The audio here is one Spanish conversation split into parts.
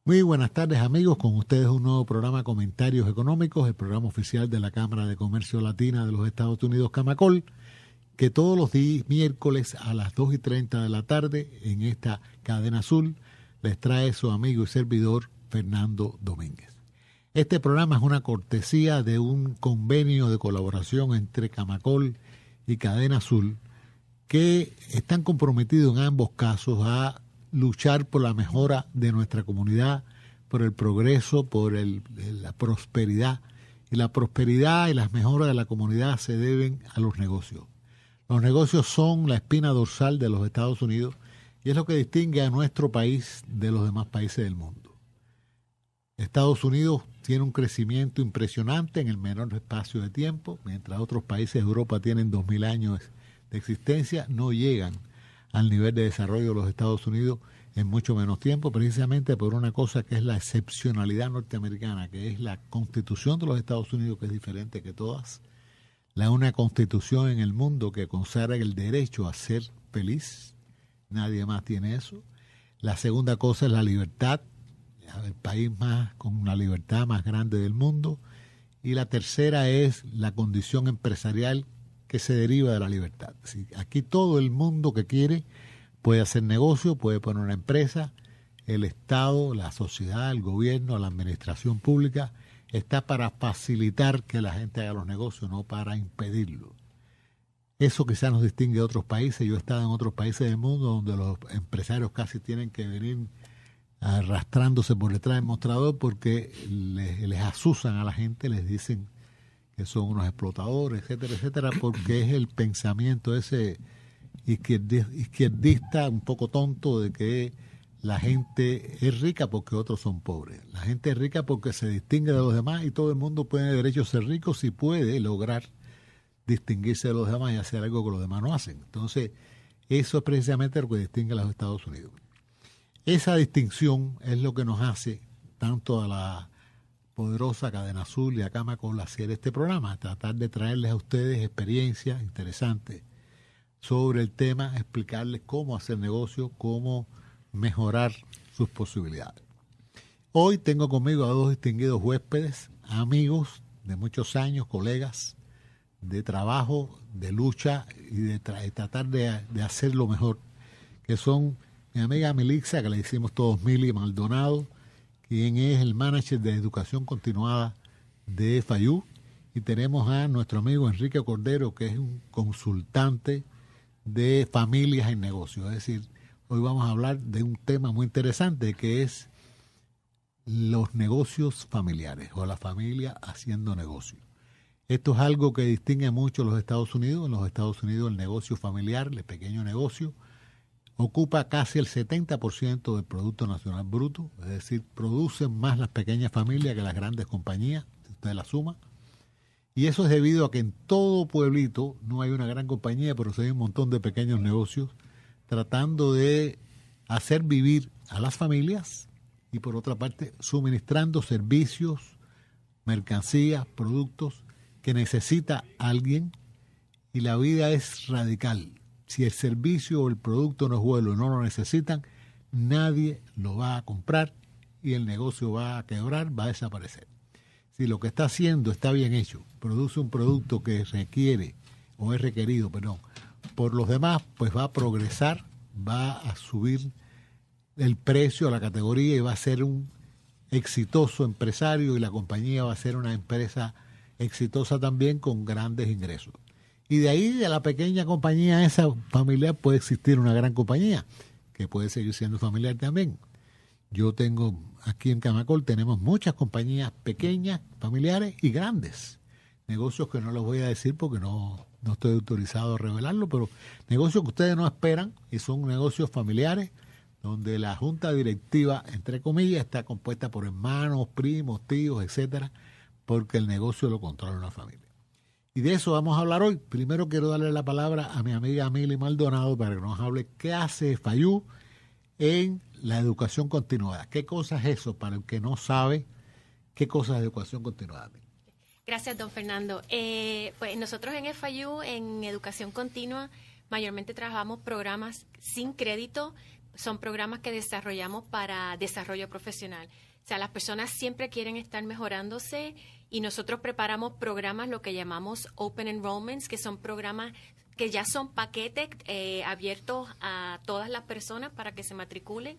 Muy buenas tardes, amigos. Con ustedes un nuevo programa Comentarios Económicos, el programa oficial de la Cámara de Comercio Latina de los Estados Unidos, Camacol, que todos los días, miércoles a las 2:30 de la tarde, en esta cadena azul, les trae su amigo y servidor Fernando Domínguez. Este programa es una cortesía de un convenio de colaboración entre Camacol y Cadena Azul, que están comprometidos en ambos casos a luchar por la mejora de nuestra comunidad, por el progreso, por la prosperidad. Y la prosperidad y las mejoras de la comunidad se deben a los negocios. Los negocios son la espina dorsal de los Estados Unidos y es lo que distingue a nuestro país de los demás países del mundo. Estados Unidos tiene un crecimiento impresionante en el menor espacio de tiempo, mientras otros países de Europa tienen 2000 años de existencia, no llegan al nivel de desarrollo de los Estados Unidos en mucho menos tiempo, precisamente por una cosa que es la excepcionalidad norteamericana, que es la Constitución de los Estados Unidos, que es diferente que todas. Una constitución en el mundo que consagra el derecho a ser feliz, nadie más tiene eso. La segunda cosa es la libertad, el país con la libertad más grande del mundo. Y la tercera es la condición empresarial que se deriva de la libertad. Aquí todo el mundo que quiere puede hacer negocio, puede poner una empresa. El Estado, la sociedad, el gobierno, la administración pública está para facilitar que la gente haga los negocios, no para impedirlo. Eso quizás nos distingue de otros países. Yo he estado en otros países del mundo donde los empresarios casi tienen que venir arrastrándose por detrás del mostrador porque les asusan a la gente, les dicen que son unos explotadores, etcétera, etcétera, porque es el pensamiento ese izquierdista un poco tonto de que la gente es rica porque otros son pobres. La gente es rica porque se distingue de los demás y todo el mundo tiene derecho a ser rico si puede lograr distinguirse de los demás y hacer algo que los demás no hacen. Entonces, eso es precisamente lo que distingue a los Estados Unidos. Esa distinción es lo que nos hace tanto a la poderosa Cadena Azul y a Camacol hacer este programa, tratar de traerles a ustedes experiencias interesantes sobre el tema, explicarles cómo hacer negocio, cómo mejorar sus posibilidades. Hoy tengo conmigo a dos distinguidos huéspedes, amigos de muchos años, colegas de trabajo, de lucha y de tratar de hacerlo mejor, que son mi amiga Milixa, que le decimos todos Mili Maldonado, quien es el manager de educación continuada de FIU, y tenemos a nuestro amigo Enrique Cordero, que es un consultante de familias en negocios. Es decir, hoy vamos a hablar de un tema muy interesante que es los negocios familiares o la familia haciendo negocicio. Esto es algo que distingue mucho a los Estados Unidos. En los Estados Unidos el negocio familiar, el pequeño negocio, ocupa casi el 70% del Producto Nacional Bruto, es decir, producen más las pequeñas familias que las grandes compañías, si usted la suma. Y eso es debido a que en todo pueblito no hay una gran compañía, pero sí hay un montón de pequeños negocios tratando de hacer vivir a las familias y, por otra parte, suministrando servicios, mercancías, productos que necesita alguien, y la vida es radical. Si el servicio o el producto no es bueno y no lo necesitan, nadie lo va a comprar y el negocio va a quebrar, va a desaparecer. Si lo que está haciendo está bien hecho, produce un producto que requiere o es requerido, por los demás, pues va a progresar, va a subir el precio, la categoría, y va a ser un exitoso empresario, y la compañía va a ser una empresa exitosa también con grandes ingresos. Y de ahí, de la pequeña compañía esa familiar, puede existir una gran compañía que puede seguir siendo familiar también. Yo tengo, aquí en Camacol tenemos muchas compañías pequeñas, familiares y grandes. Negocios que no los voy a decir porque no estoy autorizado a revelarlo, pero negocios que ustedes no esperan y son negocios familiares donde la junta directiva, entre comillas, está compuesta por hermanos, primos, tíos, etcétera, porque el negocio lo controla una familia. Y de eso vamos a hablar hoy. Primero quiero darle la palabra a mi amiga Mili Maldonado para que nos hable qué hace FIU en la educación continuada. ¿Qué cosa es eso? Para el que no sabe, ¿qué cosa es educación continuada? Gracias, don Fernando. Pues nosotros en FIU, en educación continua, mayormente trabajamos programas sin crédito, son programas que desarrollamos para desarrollo profesional. O sea, las personas siempre quieren estar mejorándose y nosotros preparamos programas, lo que llamamos Open Enrollments, que son programas que ya son paquetes abiertos a todas las personas para que se matriculen.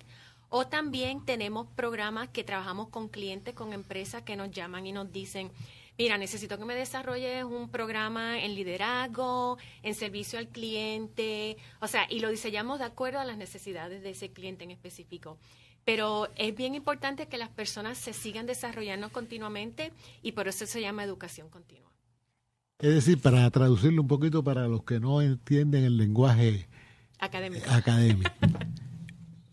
O también tenemos programas que trabajamos con clientes, con empresas que nos llaman y nos dicen, mira, necesito que me desarrolles un programa en liderazgo, en servicio al cliente, o sea, y lo diseñamos de acuerdo a las necesidades de ese cliente en específico. Pero es bien importante que las personas se sigan desarrollando continuamente y por eso se llama educación continua. Es decir, para traducirlo un poquito para los que no entienden el lenguaje académico.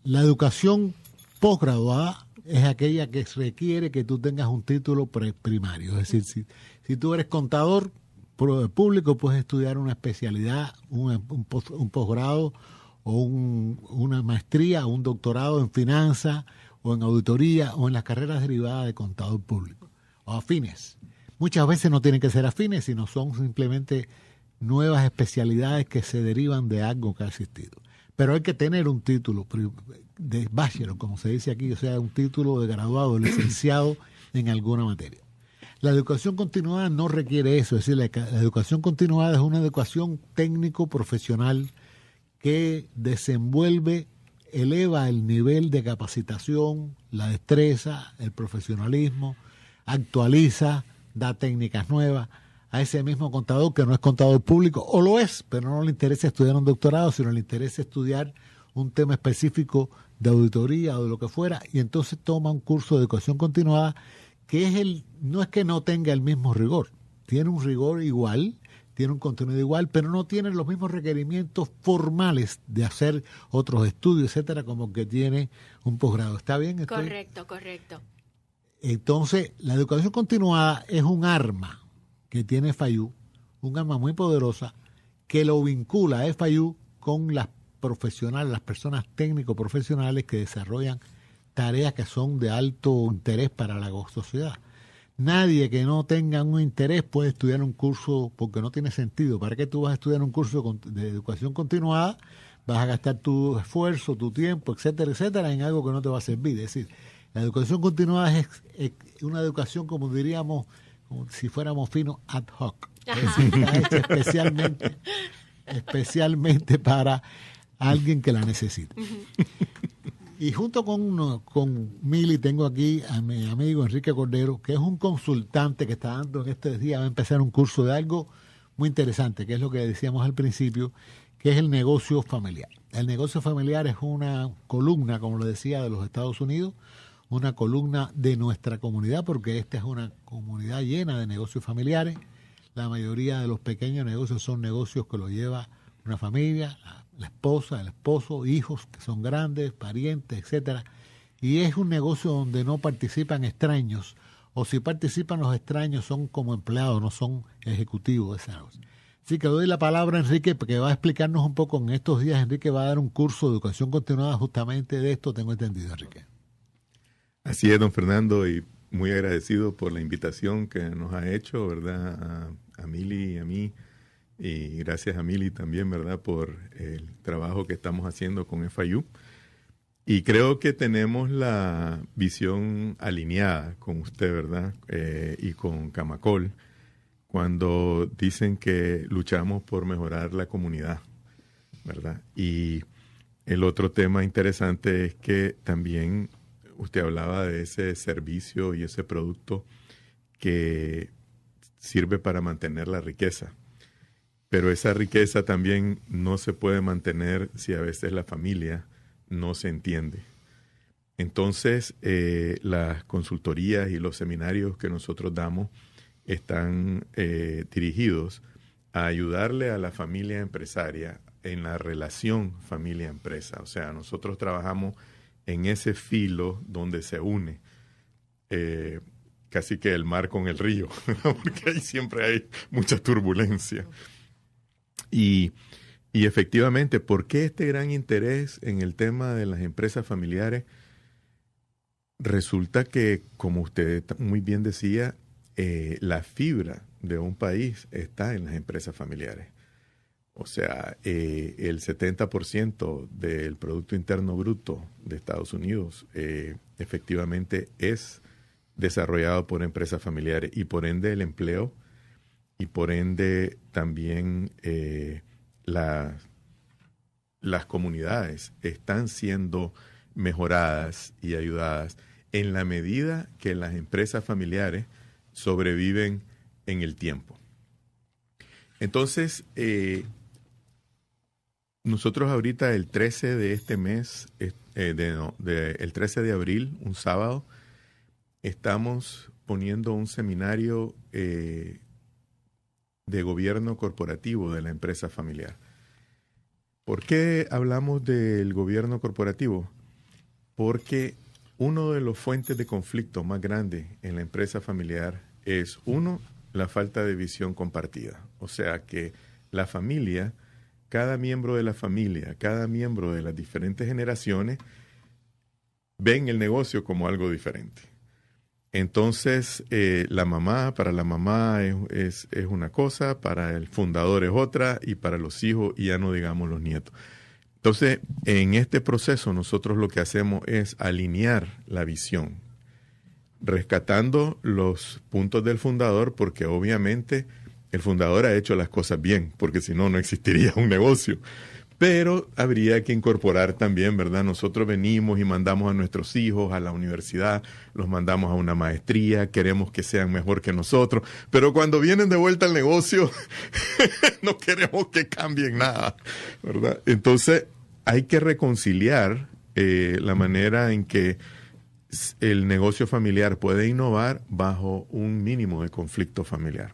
La educación posgraduada es aquella que requiere que tú tengas un título primario. Es decir, si tú eres contador público, puedes estudiar una especialidad, un posgrado o una maestría o un doctorado en finanzas o en auditoría o en las carreras derivadas de contador público o afines. Muchas veces no tienen que ser afines, sino son simplemente nuevas especialidades que se derivan de algo que ha existido. Pero hay que tener un título de bachelor, como se dice aquí, o sea, un título de graduado, licenciado en alguna materia. La educación continuada no requiere eso, es decir, la educación continuada es una educación técnico-profesional que desenvuelve, eleva el nivel de capacitación, la destreza, el profesionalismo, actualiza, da técnicas nuevas a ese mismo contador que no es contador público, o lo es, pero no le interesa estudiar un doctorado, sino le interesa estudiar un tema específico de auditoría o de lo que fuera, y entonces toma un curso de educación continuada que no es que no tenga el mismo rigor, tiene un rigor igual, tiene un contenido igual, pero no tiene los mismos requerimientos formales de hacer otros estudios, etcétera, como que tiene un posgrado. ¿Está bien? Correcto. Entonces, la educación continuada es un arma que tiene FIU, un arma muy poderosa que lo vincula a FIU con las profesionales, las personas técnico-profesionales que desarrollan tareas que son de alto interés para la sociedad. Nadie que no tenga un interés puede estudiar un curso porque no tiene sentido. ¿Para qué tú vas a estudiar un curso de educación continuada? Vas a gastar tu esfuerzo, tu tiempo, etcétera, etcétera, en algo que no te va a servir. Es decir, la educación continuada es una educación, como diríamos, como si fuéramos finos, ad hoc. Es decir, está hecha especialmente para alguien que la necesita. Y junto con Mili tengo aquí a mi amigo Enrique Cordero, que es un consultante que está dando en estos días, va a empezar un curso de algo muy interesante, que es lo que decíamos al principio, que es el negocio familiar. El negocio familiar es una columna, como lo decía, de los Estados Unidos, una columna de nuestra comunidad, porque esta es una comunidad llena de negocios familiares. La mayoría de los pequeños negocios son negocios que lo lleva una familia, la esposa, el esposo, hijos que son grandes, parientes, etcétera. Y es un negocio donde no participan extraños, o si participan los extraños son como empleados, no son ejecutivos de ese negocio. Así que doy la palabra a Enrique, porque va a explicarnos un poco en estos días. Enrique va a dar un curso de educación continuada justamente de esto, tengo entendido, Enrique. Así es, don Fernando, y muy agradecido por la invitación que nos ha hecho, ¿verdad? A Mili y a mí. Y gracias a Mili también, ¿verdad?, por el trabajo que estamos haciendo con FIU. Y creo que tenemos la visión alineada con usted, ¿verdad?, y con Camacol, cuando dicen que luchamos por mejorar la comunidad, ¿verdad? Y el otro tema interesante es que también usted hablaba de ese servicio y ese producto que sirve para mantener la riqueza. Pero esa riqueza también no se puede mantener si a veces la familia no se entiende. Entonces, las consultorías y los seminarios que nosotros damos están dirigidos a ayudarle a la familia empresaria en la relación familia-empresa. O sea, nosotros trabajamos en ese filo donde se une casi que el mar con el río, porque ahí siempre hay mucha turbulencia. Y efectivamente, ¿por qué este gran interés en el tema de las empresas familiares? Resulta que, como usted muy bien decía, la fibra de un país está en las empresas familiares. O sea, el 70% del Producto Interno Bruto de Estados Unidos efectivamente es desarrollado por empresas familiares, y por ende el empleo, y por ende también las comunidades están siendo mejoradas y ayudadas en la medida que las empresas familiares sobreviven en el tiempo. Entonces, nosotros ahorita el 13 de este mes, el 13 de abril, un sábado, estamos poniendo un seminario de gobierno corporativo de la empresa familiar. ¿Por qué hablamos del gobierno corporativo? Porque uno de los fuentes de conflicto más grandes en la empresa familiar es, uno, la falta de visión compartida. O sea que la familia, cada miembro de la familia, cada miembro de las diferentes generaciones, ven el negocio como algo diferente. Entonces, para la mamá es una cosa, para el fundador es otra, y para los hijos, y ya no digamos los nietos. Entonces, en este proceso nosotros lo que hacemos es alinear la visión, rescatando los puntos del fundador, porque obviamente el fundador ha hecho las cosas bien, porque si no, no existiría un negocio. Pero habría que incorporar también, ¿verdad? Nosotros venimos y mandamos a nuestros hijos a la universidad, los mandamos a una maestría, queremos que sean mejor que nosotros, pero cuando vienen de vuelta al negocio, no queremos que cambien nada, ¿verdad? Entonces, hay que reconciliar la manera en que el negocio familiar puede innovar bajo un mínimo de conflicto familiar.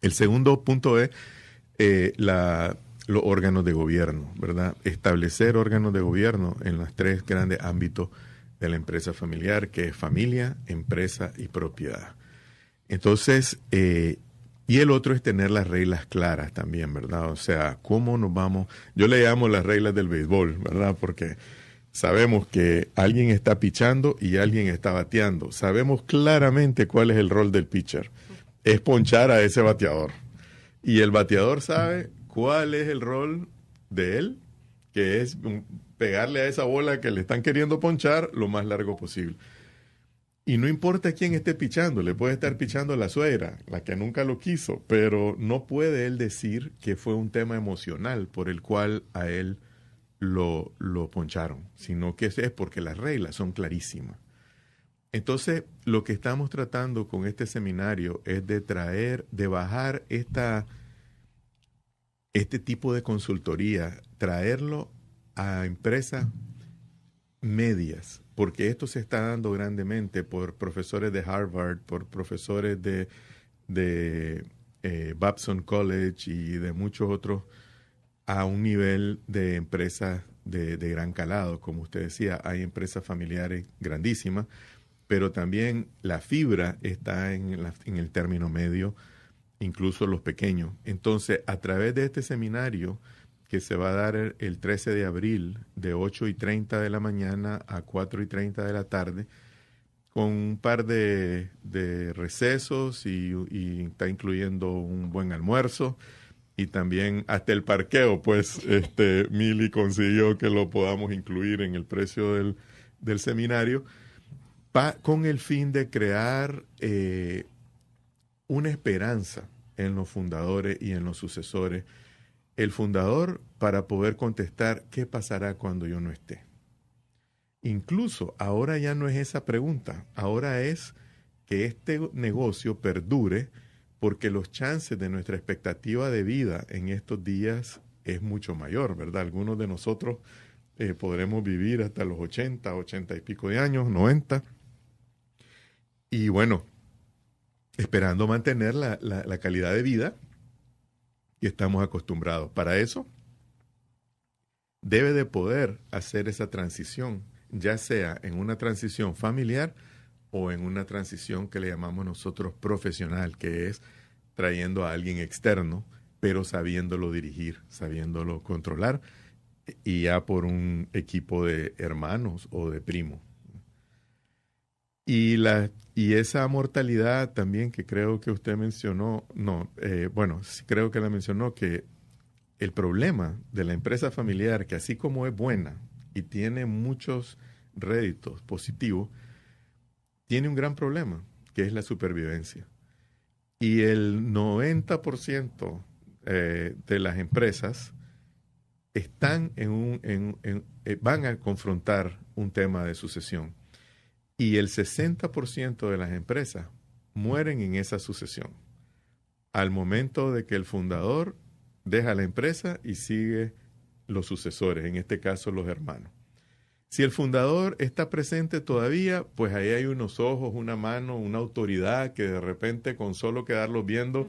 El segundo punto es los órganos de gobierno, ¿verdad? Establecer órganos de gobierno en los tres grandes ámbitos de la empresa familiar, que es familia, empresa y propiedad. Entonces, y el otro es tener las reglas claras también, ¿verdad? O sea, ¿cómo nos vamos? Yo le llamo las reglas del béisbol, ¿verdad? Porque sabemos que alguien está pichando y alguien está bateando. Sabemos claramente cuál es el rol del pitcher. Es ponchar a ese bateador. Y el bateador sabe cuál es el rol de él, que es pegarle a esa bola que le están queriendo ponchar lo más largo posible. Y no importa quién esté pichando, le puede estar pichando la suegra, la que nunca lo quiso, pero no puede él decir que fue un tema emocional por el cual a él lo poncharon, sino que es porque las reglas son clarísimas. Entonces, lo que estamos tratando con este seminario es de bajar este tipo de consultoría, traerlo a empresas medias, porque esto se está dando grandemente por profesores de Harvard, por profesores de Babson College y de muchos otros, a un nivel de empresas de gran calado. Como usted decía, hay empresas familiares grandísimas, pero también la fibra está en el término medio, incluso los pequeños. Entonces, a través de este seminario que se va a dar el 13 de abril de 8:30 de la mañana a 4:30 de la tarde, con un par de recesos y está incluyendo un buen almuerzo y también hasta el parqueo, pues Mili consiguió que lo podamos incluir en el precio del seminario, con el fin de crear una esperanza en los fundadores y en los sucesores. El fundador para poder contestar qué pasará cuando yo no esté. Incluso ahora ya no es esa pregunta, ahora es que este negocio perdure, porque los chances de nuestra expectativa de vida en estos días es mucho mayor, ¿verdad? Algunos de nosotros podremos vivir hasta los 80 y pico de años, 90. Y bueno, esperando mantener la calidad de vida que estamos acostumbrados. Para eso, debe de poder hacer esa transición, ya sea en una transición familiar o en una transición que le llamamos nosotros profesional, que es trayendo a alguien externo, pero sabiéndolo dirigir, sabiéndolo controlar, y ya por un equipo de hermanos o de primos. Y esa mortalidad también que creo que usted mencionó, sí creo que la mencionó, que el problema de la empresa familiar, que así como es buena y tiene muchos réditos positivos, tiene un gran problema, que es la supervivencia. Y el 90% de las empresas están van a confrontar un tema de sucesión. Y el 60% de las empresas mueren en esa sucesión. Al momento de que el fundador deja la empresa y sigue los sucesores, en este caso los hermanos. Si el fundador está presente todavía, pues ahí hay unos ojos, una mano, una autoridad que de repente con solo quedarlos viendo,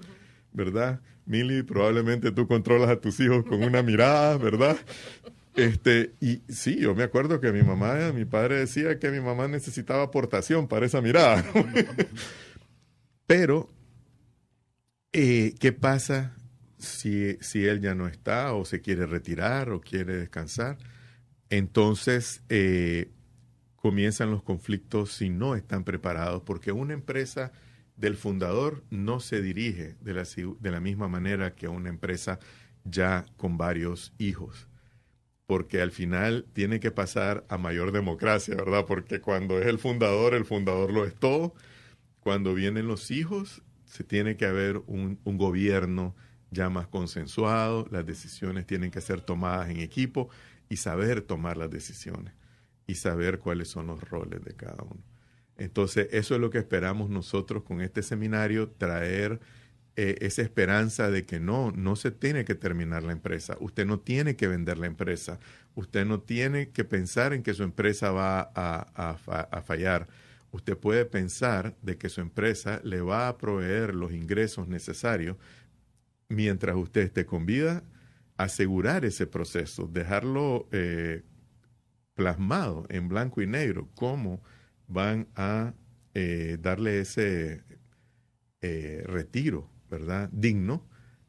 ¿verdad? Mili, probablemente tú controlas a tus hijos con una mirada, ¿verdad? Y sí, yo me acuerdo que mi padre decía que mi mamá necesitaba aportación para esa mirada. Pero, ¿qué pasa si él ya no está o se quiere retirar o quiere descansar? Entonces comienzan los conflictos si no están preparados, porque una empresa del fundador no se dirige de la misma manera que una empresa ya con varios hijos, porque al final tiene que pasar a mayor democracia, ¿verdad? Porque cuando es el fundador lo es todo. Cuando vienen los hijos, se tiene que haber un gobierno ya más consensuado, las decisiones tienen que ser tomadas en equipo, y saber tomar las decisiones y saber cuáles son los roles de cada uno. Entonces, eso es lo que esperamos nosotros con este seminario, traer esa esperanza de que no se tiene que terminar la empresa. Usted no tiene que vender la empresa. Usted no tiene que pensar en que su empresa va a fallar. Usted puede pensar de que su empresa le va a proveer los ingresos necesarios mientras usted esté con vida, asegurar ese proceso, dejarlo plasmado en blanco y negro, cómo van a darle ese retiro, ¿verdad?, digno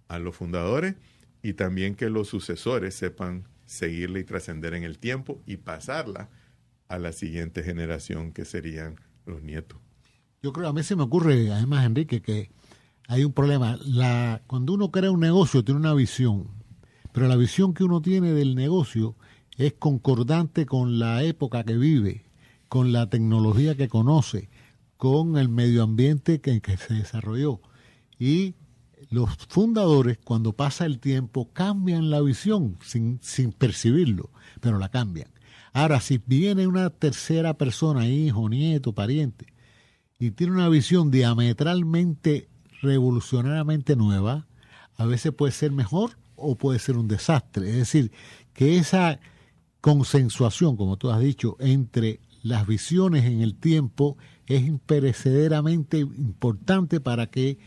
a los fundadores, y también que los sucesores sepan seguirle y trascender en el tiempo y pasarla a la siguiente generación, que serían los nietos. Yo creo, a mí se me ocurre, además, Enrique, que hay un problema. Cuando uno crea un negocio, tiene una visión, pero la visión que uno tiene del negocio es concordante con la época que vive, con la tecnología que conoce, con el medio ambiente que se desarrolló. Y los fundadores, cuando pasa el tiempo, cambian la visión sin percibirlo, pero la cambian. Ahora, si viene una tercera persona, hijo, nieto, pariente, y tiene una visión diametralmente, revolucionariamente nueva, a veces puede ser mejor o puede ser un desastre. Es decir, que esa consensuación, como tú has dicho, entre las visiones en el tiempo es imperecederamente importante para que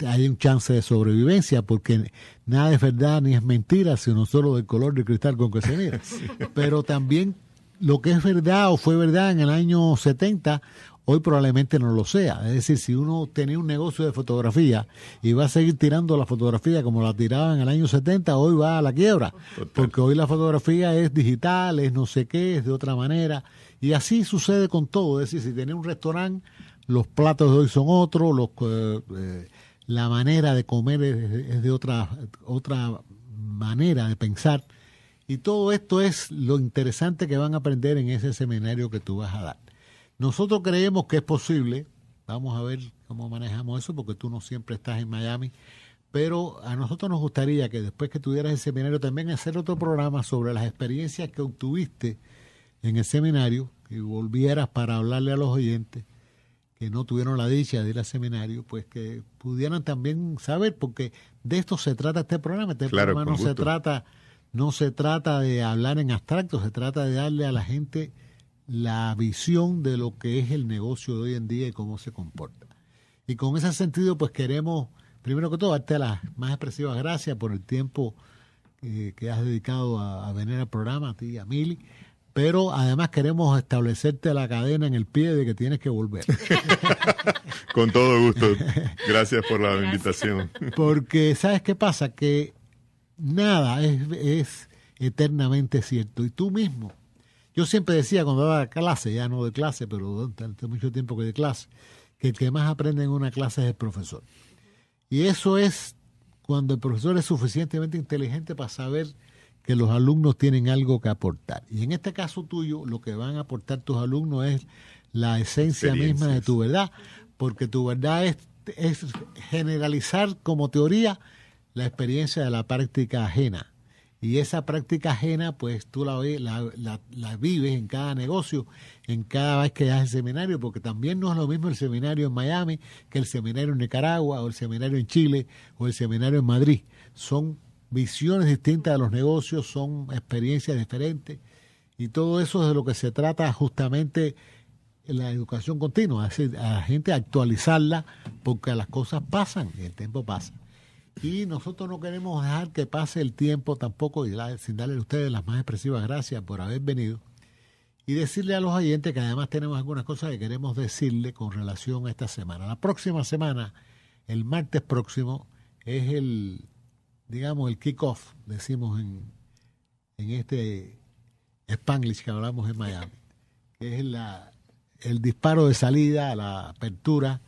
haya un chance de sobrevivencia, porque nada es verdad ni es mentira, sino solo del color de cristal con que se mira. Sí. Pero también lo que es verdad o fue verdad en el año 70, hoy probablemente no lo sea. Es decir, si uno tenía un negocio de fotografía y va a seguir tirando la fotografía como la tiraba en el año 70, hoy va a la quiebra. Total. Porque hoy la fotografía es digital, es no sé qué, es de otra manera. Y así sucede con todo. Es decir, si tenés un restaurante, los platos de hoy son otros, la manera de comer es de otra manera de pensar. Y todo esto es lo interesante que van a aprender en ese seminario que tú vas a dar. Nosotros creemos que es posible, vamos a ver cómo manejamos eso, porque tú no siempre estás en Miami, pero a nosotros nos gustaría que después que tuvieras el seminario también hacer otro programa sobre las experiencias que obtuviste en el seminario, y volvieras para hablarle a los oyentes que no tuvieron la dicha de ir al seminario, pues que pudieran también saber, porque de esto se trata este programa. Este programa no se trata de hablar en abstracto, se trata de darle a la gente la visión de lo que es el negocio de hoy en día y cómo se comporta. Y con ese sentido, pues queremos, primero que todo, darte las más expresivas gracias por el tiempo que has dedicado a venir al programa, a ti y a Mili. Pero además queremos establecerte la cadena en el pie de que tienes que volver. Con todo gusto. Gracias por la invitación. Porque, ¿sabes qué pasa? Que nada es eternamente cierto. Y tú mismo, yo siempre decía cuando daba clase, ya no de clase, pero durante mucho tiempo que de clase, que el que más aprende en una clase es el profesor. Y eso es cuando el profesor es suficientemente inteligente para saber que los alumnos tienen algo que aportar. Y en este caso tuyo, lo que van a aportar tus alumnos es la esencia misma de tu verdad, porque tu verdad es generalizar como teoría la experiencia de la práctica ajena. Y esa práctica ajena, pues tú la vives en cada negocio, en cada vez que das el seminario, porque también no es lo mismo el seminario en Miami que el seminario en Nicaragua, o el seminario en Chile, o el seminario en Madrid. Son visiones distintas de los negocios, son experiencias diferentes, y todo eso es de lo que se trata justamente en la educación continua, es decir, a la gente actualizarla, porque las cosas pasan y el tiempo pasa. Y nosotros no queremos dejar que pase el tiempo tampoco, sin darle a ustedes las más expresivas gracias por haber venido, y decirle a los oyentes que además tenemos algunas cosas que queremos decirle con relación a esta semana. La próxima semana, el martes próximo, es el kick-off, decimos en este Spanglish que hablamos en Miami, que es el disparo de salida, la apertura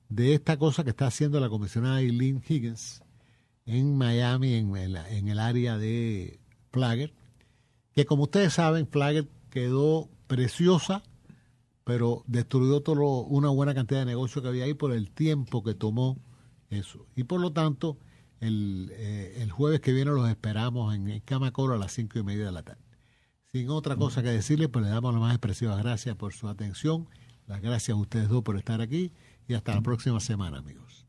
de esta cosa que está haciendo la comisionada Eileen Higgins en Miami, en el área de Flagler, que como ustedes saben, Flagler quedó preciosa, pero destruyó una buena cantidad de negocios que había ahí por el tiempo que tomó eso. Y por lo tanto, el jueves que viene los esperamos en Camacolo a las 5:30 de la tarde. Sin otra cosa que decirles, pues le damos las más expresivas gracias por su atención. Las gracias a ustedes dos por estar aquí y hasta la próxima semana, amigos.